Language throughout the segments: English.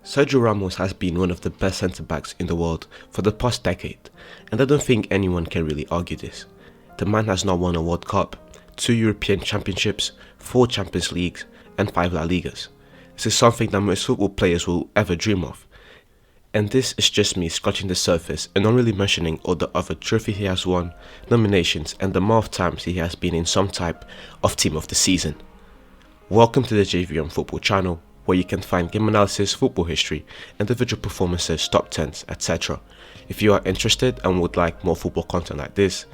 Sergio Ramos has been one of the best centre-backs in the world for the past decade, and I don't think anyone can really argue this. The man has now won a World Cup, 2 European Championships, 4 Champions Leagues, and 5 La Ligas. This is something that most football players will ever dream of. And this is just me scratching the surface and not really mentioning all the other trophies he has won, nominations, and the amount of times he has been in some type of team of the season. Welcome to the JVM Football channel, where you can find game analysis, football history, individual performances, top 10s, etc. If you are interested and would like more football content like this,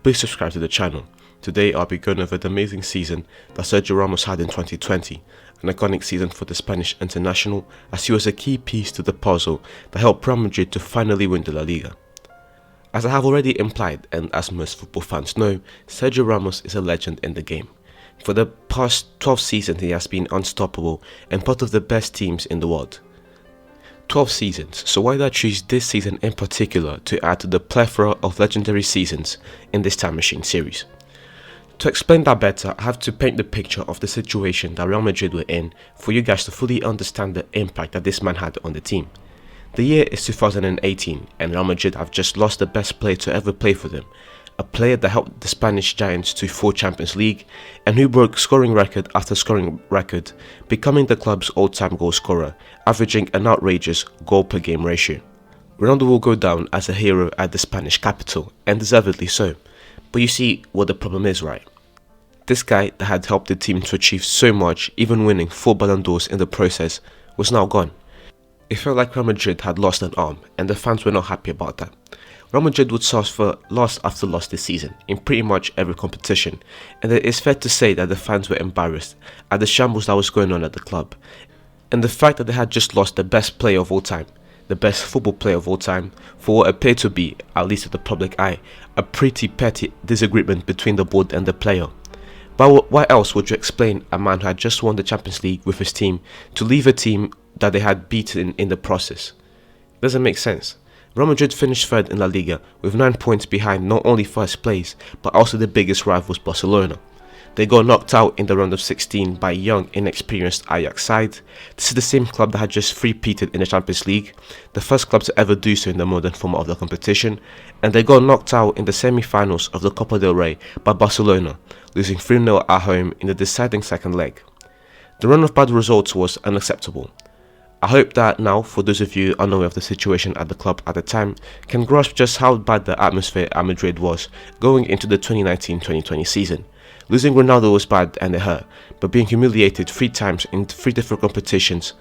please subscribe to the channel. Today I'll be going over the amazing season that Sergio Ramos had in 2020, an iconic season for the Spanish international, as he was a key piece to the puzzle that helped Real Madrid to finally win the La Liga. As I have already implied, and as most football fans know, Sergio Ramos is a legend in the game. For the past 12 seasons he has been unstoppable and part of the best teams in the world. 12 seasons, so why did I choose this season in particular to add to the plethora of legendary seasons in this Time Machine series? To explain that better, I have to paint the picture of the situation that Real Madrid were in for you guys to fully understand the impact that this man had on the team. The year is 2018 and Real Madrid have just lost the best player to ever play for them, a player that helped the Spanish Giants to 4 Champions League and who broke scoring record after scoring record, becoming the club's all-time goal scorer, averaging an outrageous goal per game ratio. Ronaldo will go down as a hero at the Spanish capital, and deservedly so. But you see what the problem is, right? This guy that had helped the team to achieve so much, even winning 4 Ballon d'Ors in the process, was now gone. It felt like Real Madrid had lost an arm, and the fans were not happy about that. Real Madrid would suffer loss after loss this season, in pretty much every competition, and it is fair to say that the fans were embarrassed at the shambles that was going on at the club, and the fact that they had just lost the best player of all time, the best football player of all time, for what appeared to be, at least to the public eye, a pretty petty disagreement between the board and the player. But why else would you explain a man who had just won the Champions League with his team to leave a team that they had beaten in the process? It doesn't make sense. Real Madrid finished 3rd in La Liga with 9 points behind not only first place but also the biggest rivals Barcelona. They got knocked out in the round of 16 by young, inexperienced Ajax side. This is the same club that had just three-peated in the Champions League, the first club to ever do so in the modern format of the competition, and they got knocked out in the semi-finals of the Copa del Rey by Barcelona, losing 3-0 at home in the deciding second leg. The run of bad results was unacceptable. I hope that now, for those of you unaware of the situation at the club at the time, can grasp just how bad the atmosphere at Madrid was going into the 2019-2020 season. Losing Ronaldo was bad and it hurt, but being humiliated 3 times in 3 different competitions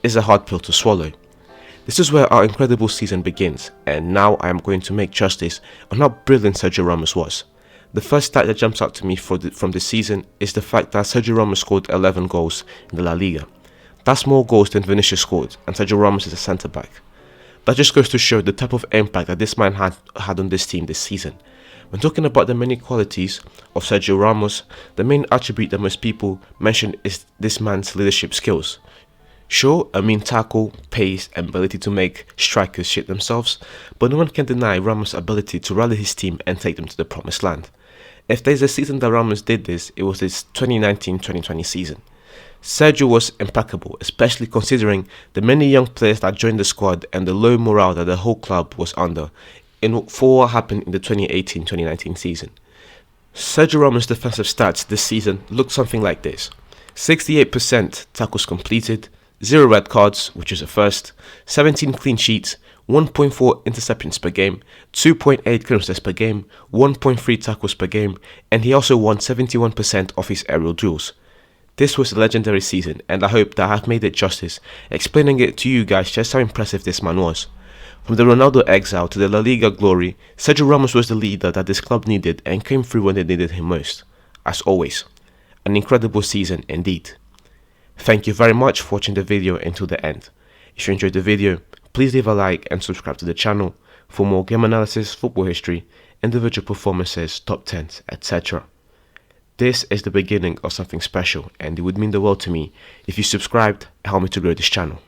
is a hard pill to swallow. This is where our incredible season begins, and now I am going to make justice on how brilliant Sergio Ramos was. The first stat that jumps out to me from this season is the fact that Sergio Ramos scored 11 goals in the La Liga. That's more goals than Vinicius scored, and Sergio Ramos is a centre-back. That just goes to show the type of impact that this man had on this team this season. When talking about the many qualities of Sergio Ramos, the main attribute that most people mention is this man's leadership skills. Sure, a mean tackle, pace, and ability to make strikers shit themselves, but no one can deny Ramos' ability to rally his team and take them to the promised land. If there's a season that Ramos did this, it was this 2019-2020 season. Sergio was impeccable, especially considering the many young players that joined the squad and the low morale that the whole club was under for what happened in the 2018-2019 season. Sergio Ramos' defensive stats this season looked something like this: 68% tackles completed, 0 red cards, which is a first, 17 clean sheets, 1.4 interceptions per game, 2.8 clearances per game, 1.3 tackles per game, and he also won 71% of his aerial duels. This was a legendary season, and I hope that I have made it justice, explaining it to you guys just how impressive this man was. From the Ronaldo exile to the La Liga glory, Sergio Ramos was the leader that this club needed and came through when they needed him most. As always, an incredible season indeed. Thank you very much for watching the video until the end. If you enjoyed the video, please leave a like and subscribe to the channel for more game analysis, football history, individual performances, top 10s, etc. This is the beginning of something special, and it would mean the world to me if you subscribed and help me to grow this channel.